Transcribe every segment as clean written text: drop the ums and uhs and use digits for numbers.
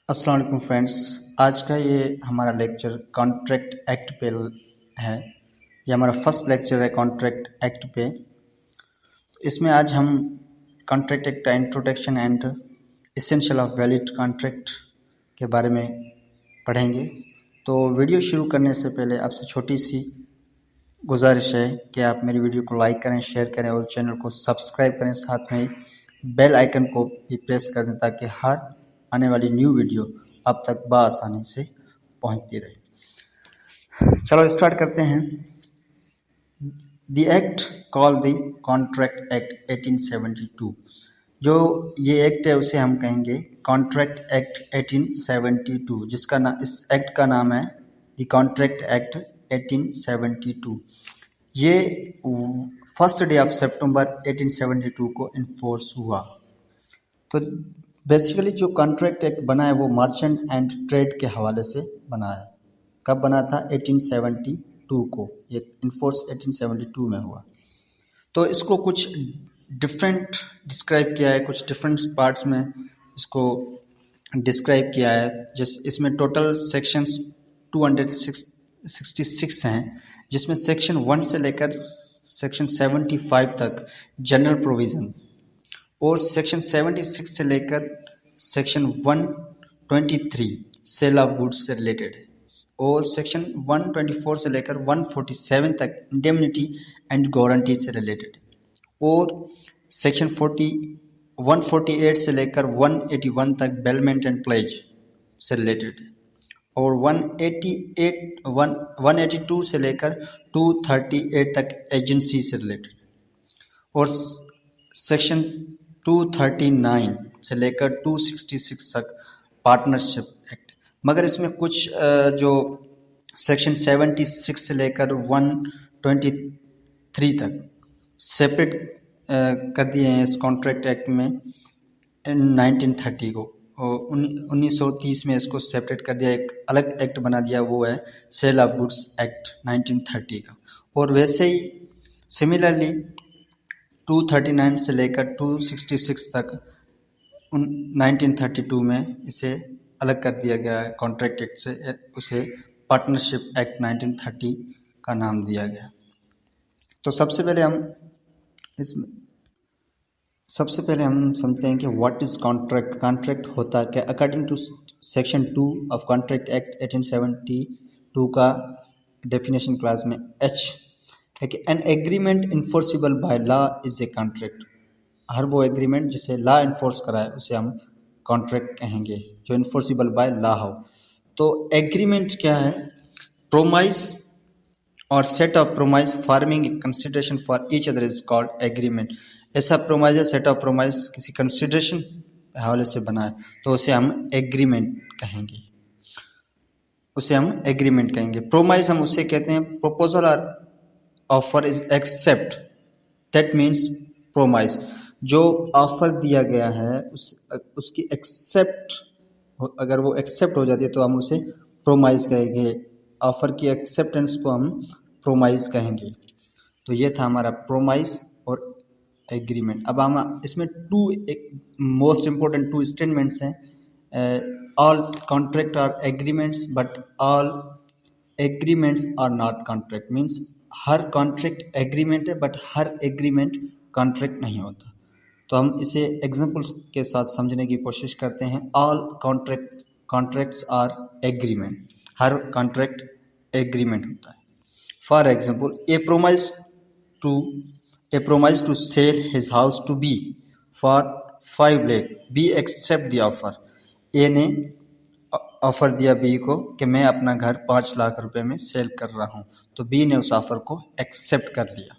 अस्सलाम वालेकुम फ्रेंड्स। आज का ये हमारा लेक्चर कॉन्ट्रैक्ट एक्ट पे है। ये हमारा फर्स्ट लेक्चर है कॉन्ट्रैक्ट एक्ट पे। इसमें आज हम कॉन्ट्रैक्ट एक्ट का introduction and essential of valid contract के बारे में पढ़ेंगे। तो वीडियो शुरू करने से पहले आपसे छोटी सी गुजारिश है कि आप मेरी वीडियो को लाइक करें, शेयर करें और चैनल को सब्सक्राइब करें। साथ में बेल आइकन को भी प्रेस कर दें ताकि हर आने वाली न्यू वीडियो आप तक बआसानी से पहुंचती रहे। चलो स्टार्ट करते हैं। The act called the contract act 1872। जो ये एक्ट है उसे हम कहेंगे कॉन्ट्रैक्ट एक्ट 1872, जिसका नाम इस एक्ट का नाम है द कॉन्ट्रैक्ट एक्ट 1872। ये 1 डे ऑफ सितंबर 1872 को इन्फोर्स हुआ। तो बेसिकली जो कॉन्ट्रैक्ट एक्ट बना है वो मर्चेंट एंड ट्रेड के हवाले से बना है। कब बना था? 1872 को। ये इन्फोर्स 1872 में हुआ। तो इसको कुछ डिफरेंट डिस्क्राइब किया है, कुछ डिफरेंट पार्ट्स में इसको डिस्क्राइब किया है। जिस इसमें टोटल सेक्शंस 266 हैं, जिसमें सेक्शन 1 से लेकर सेक्शन 75 तक जनरल प्रोविज़न और सेक्शन 76 से लेकर सेक्शन 123 सेल ऑफ गुड्स से रिलेटेड है और सेक्शन 124 से लेकर 147 तक इंडेमनिटी एंड गारंटी से रिलेटेड है और सेक्शन 148 से लेकर 181 तक बेलमेंट एंड प्लेज से रिलेटेड है और 182 से लेकर 238 तक एजेंसी से रिलेटेड और सेक्शन 239 से लेकर 266 तक पार्टनरशिप एक्ट। मगर इसमें कुछ जो सेक्शन 76 से लेकर 123 तक सेपरेट कर दिए हैं इस कॉन्ट्रैक्ट एक्ट में 1930 को। 1930 में इसको सेपरेट कर दिया, एक अलग एक्ट बना दिया, वो है सेल ऑफ गुड्स एक्ट 1930 का। और वैसे ही सिमिलरली 239 से लेकर 266 तक 1932 में इसे अलग कर दिया गया है कॉन्ट्रैक्ट एक्ट से, उसे पार्टनरशिप एक्ट 1930 का नाम दिया गया। तो सबसे पहले हम समझते हैं कि व्हाट इज़ कॉन्ट्रैक्ट। कॉन्ट्रैक्ट होता क्या? According to section 2 of contract act 1872 का डेफिनेशन क्लास में एच है कि an agreement enforceable by law is a contract. हर वो एग्रीमेंट जिसे लॉ इन्फोर्स कराए उसे हम कॉन्ट्रैक्ट कहेंगे, जो इन्फोर्सिबल बाय लॉ हो। तो एग्रीमेंट क्या है? प्रोमाइस और set of promise farming consideration for each other is called agreement. ऐसा प्रोमाइस या सेट ऑफ प्रोमाइस किसी कंसिडरेशन हवाले से बना है तो उसे हम एग्रीमेंट कहेंगे, प्रोमाइस हम उसे कहते हैं प्रपोजल और offer is accept, that means promise. जो ऑफर दिया गया है उसकी एक्सेप्ट, अगर वो एक्सेप्ट हो जाती है तो हम उसे प्रोमाइस कहेंगे। ऑफर की एक्सेप्टेंस को हम प्रोमाइस कहेंगे। तो ये था हमारा प्रोमाइस और एग्रीमेंट। अब हम इसमें मोस्ट इम्पोर्टेंट 2 स्टेटमेंट्स हैं। All contract are agreements but all agreements are not contract. Means हर कॉन्ट्रैक्ट एग्रीमेंट है बट हर एग्रीमेंट कॉन्ट्रैक्ट नहीं होता। तो हम इसे एग्जांपल्स के साथ समझने की कोशिश करते हैं। ऑल कॉन्ट्रैक्ट्स आर एग्रीमेंट, हर कॉन्ट्रैक्ट एग्रीमेंट होता है। For example A promise to sell his house to B for 5 lakh, B accept the offer. A ने ऑफर दिया बी को कि मैं अपना घर 5 लाख रुपए में सेल कर रहा हूँ, तो बी ने उस ऑफर को एक्सेप्ट कर लिया।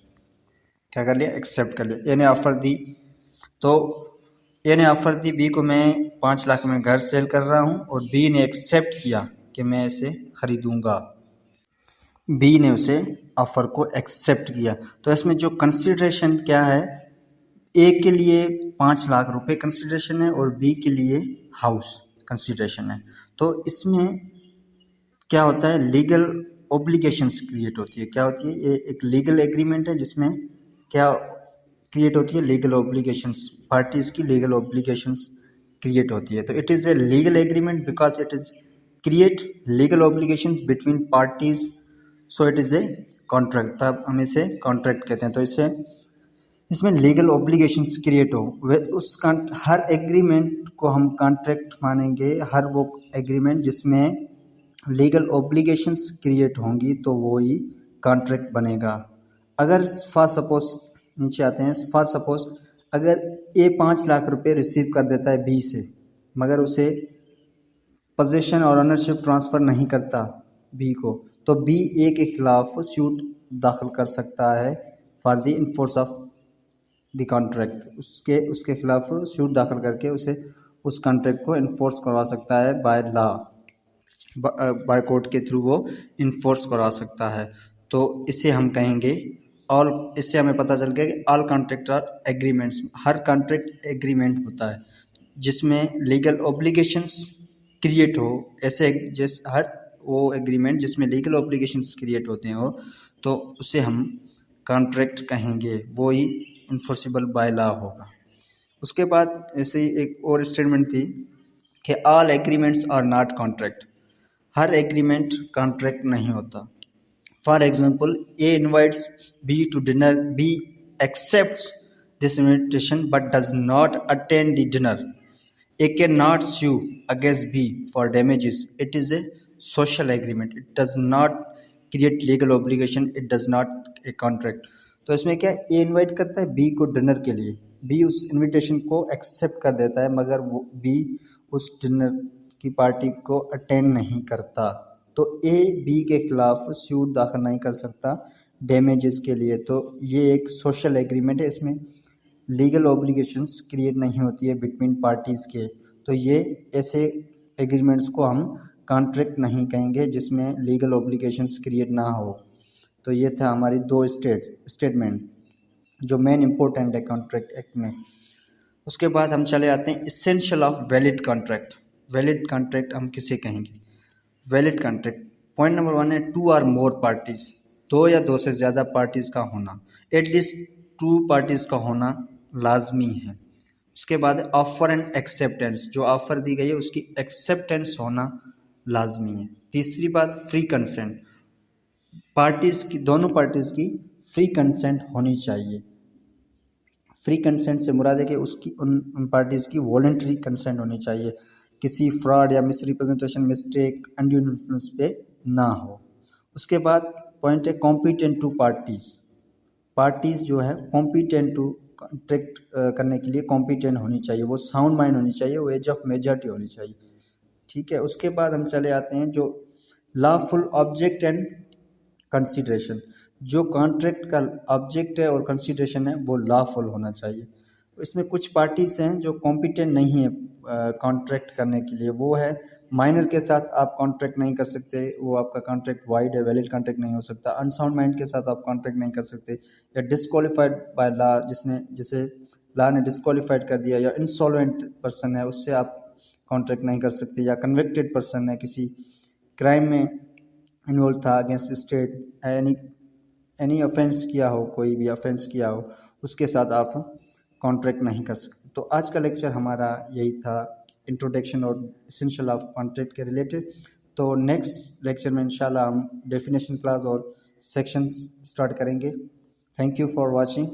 क्या कर लिया? एक्सेप्ट कर लिया। ए ने ऑफर दी, तो ए ने ऑफर दी बी को मैं 5 लाख में घर सेल कर रहा हूँ और बी ने एक्सेप्ट किया कि मैं इसे खरीदूंगा। बी ने उसे ऑफर को एक्सेप्ट किया। तो इसमें जो कंसिडरेशन क्या है, ए के लिए 5 लाख रुपए कंसिडरेशन है और बी के लिए हाउस कंसिडरेशन है। तो इसमें क्या होता है? लीगल ऑब्लिगेशंस क्रिएट होती है। क्या होती है? ये एक लीगल एग्रीमेंट है जिसमें क्या क्रिएट होती है? लीगल ऑब्लिगेशंस, पार्टीज की लीगल ऑब्लिगेशंस क्रिएट होती है। तो it is a legal agreement because it is create legal obligations between parties, so it is a contract, तब हम इसे कॉन्ट्रैक्ट कहते हैं। तो इसे इसमें लीगल ऑब्लिगेशंस क्रिएट हो वे उस हर एग्रीमेंट को हम कॉन्ट्रैक्ट मानेंगे, हर वो एग्रीमेंट जिसमें लीगल ऑब्लिगेशंस क्रिएट होंगी तो वो ही कॉन्ट्रैक्ट बनेगा। अगर फॉर सपोज नीचे आते हैं, फॉर सपोज अगर ए 5 लाख रुपए रिसीव कर देता है बी से, मगर उसे पोजीशन और ओनरशिप ट्रांसफ़र नहीं करता बी को, तो बी ए के खिलाफ सूट दाखिल कर सकता है for the enforce of the contract. उसके खिलाफ सूट दाखिल करके उसे उस कॉन्ट्रैक्ट को इन्फोर्स करवा सकता है बाय लॉ, बाय कोर्ट के थ्रू वो इन्फोर्स करवा सकता है। तो इसे हम कहेंगे ऑल, इससे हमें पता चल गया कि ऑल कॉन्ट्रैक्ट आर एग्रीमेंट्स, हर कॉन्ट्रैक्ट एग्रीमेंट होता है जिसमें लीगल ऑब्लिगेशंस क्रिएट हो, ऐसे जैसे हर वो एग्रीमेंट जिसमें लीगल ऑब्लिगेशंस क्रिएट होते हैं हो, तो उसे हम कॉन्ट्रैक्ट कहेंगे, वो ही इन्फोर्सिबल बाय लॉ होगा। उसके बाद ऐसे ही एक और स्टेटमेंट थी कि all agreements are not contract, हर एग्रीमेंट कॉन्ट्रैक्ट नहीं होता। For example, A invites B to dinner, B accepts this invitation but does not attend the dinner, A cannot sue against B for damages. It is a social agreement. It does not create legal obligation. It does not a contract. तो इसमें क्या ए invite करता है B को dinner के लिए, B उस invitation को एक्सेप्ट कर देता है, मगर वो बी उस डिनर की पार्टी को अटेंड नहीं करता, तो ए बी के खिलाफ सूट दाखिल नहीं कर सकता डैमेजेस के लिए। तो ये एक सोशल एग्रीमेंट है, इसमें लीगल ऑब्लिगेशंस क्रिएट नहीं होती है बिटवीन पार्टीज़ के। तो ये ऐसे एग्रीमेंट्स को हम कॉन्ट्रैक्ट नहीं कहेंगे जिसमें लीगल ऑब्लिगेशंस क्रिएट ना हो। तो ये था हमारी दो स्टेटमेंट जो मेन इंपॉर्टेंट है कॉन्ट्रैक्ट एक्ट में। उसके बाद हम चले आते हैं essential of valid contract. Valid contract हम किसे कहेंगे? वैलिड कॉन्ट्रैक्ट पॉइंट नंबर 1 है 2 और मोर पार्टीज़, 2 या 2 से ज़्यादा पार्टीज़ का होना, एटलीस्ट 2 पार्टीज़ का होना लाजमी है। उसके बाद ऑफर एंड एक्सेप्टेंस, जो ऑफर दी गई है उसकी एक्सेप्टेंस होना लाजमी है। तीसरी बात फ्री कंसेंट, पार्टीज़ की, दोनों पार्टीज़ की फ्री कंसेंट होनी चाहिए। फ्री कंसेंट से मुराद है कि उसकी उन पार्टीज़ की वॉलंटरी कंसेंट होनी चाहिए, किसी फ्रॉड या मिसरिप्रेजेंटेशन, मिस्टेक, अनड्यू इन्फ्लुएंस पे ना हो। उसके बाद पॉइंट है कॉम्पिटेंट टू पार्टीज़, पार्टीज़ जो है कॉम्पिटेंट टू कॉन्ट्रैक्ट करने के लिए कॉम्पिटेंट होनी चाहिए, वो साउंड माइंड होनी चाहिए, वो एज ऑफ मेजॉरिटी होनी चाहिए। ठीक है। उसके बाद हम चले आते हैं जो लॉफुल ऑब्जेक्ट एंड कंसिडरेशन, जो कॉन्ट्रैक्ट का ऑब्जेक्ट है और कंसिडरेशन है वो लॉफुल होना चाहिए। इसमें कुछ पार्टीज़ हैं जो कॉम्पिटेंट नहीं है कॉन्ट्रैक्ट करने के लिए, वो है माइनर के साथ आप कॉन्ट्रैक्ट नहीं कर सकते, वो आपका कॉन्ट्रैक्ट वाइड है, वैलिड कॉन्ट्रैक्ट नहीं हो सकता। अनसाउंड माइंड के साथ आप कॉन्ट्रैक्ट नहीं कर सकते, या डिस्क्वालीफाइड बाय लॉ, जिसे लॉ ने डिस्क्वालीफाइड कर दिया, या इंसॉल्वेंट पर्सन है उससे आप कॉन्ट्रैक्ट नहीं कर सकते, या कन्विक्टेड पर्सन है, किसी क्राइम में इन्वॉल्व था अगेंस्ट स्टेट, एनी ऑफेंस किया हो, कोई भी ऑफेंस किया हो, उसके साथ आप कॉन्ट्रैक्ट नहीं कर सकते। तो आज का लेक्चर हमारा यही था, इंट्रोडक्शन और एसेंशियल ऑफ कॉन्ट्रैक्ट के रिलेटेड। तो नेक्स्ट लेक्चर में इंशाल्लाह हम डेफिनेशन क्लास और सेक्शंस स्टार्ट करेंगे। Thank you for watching.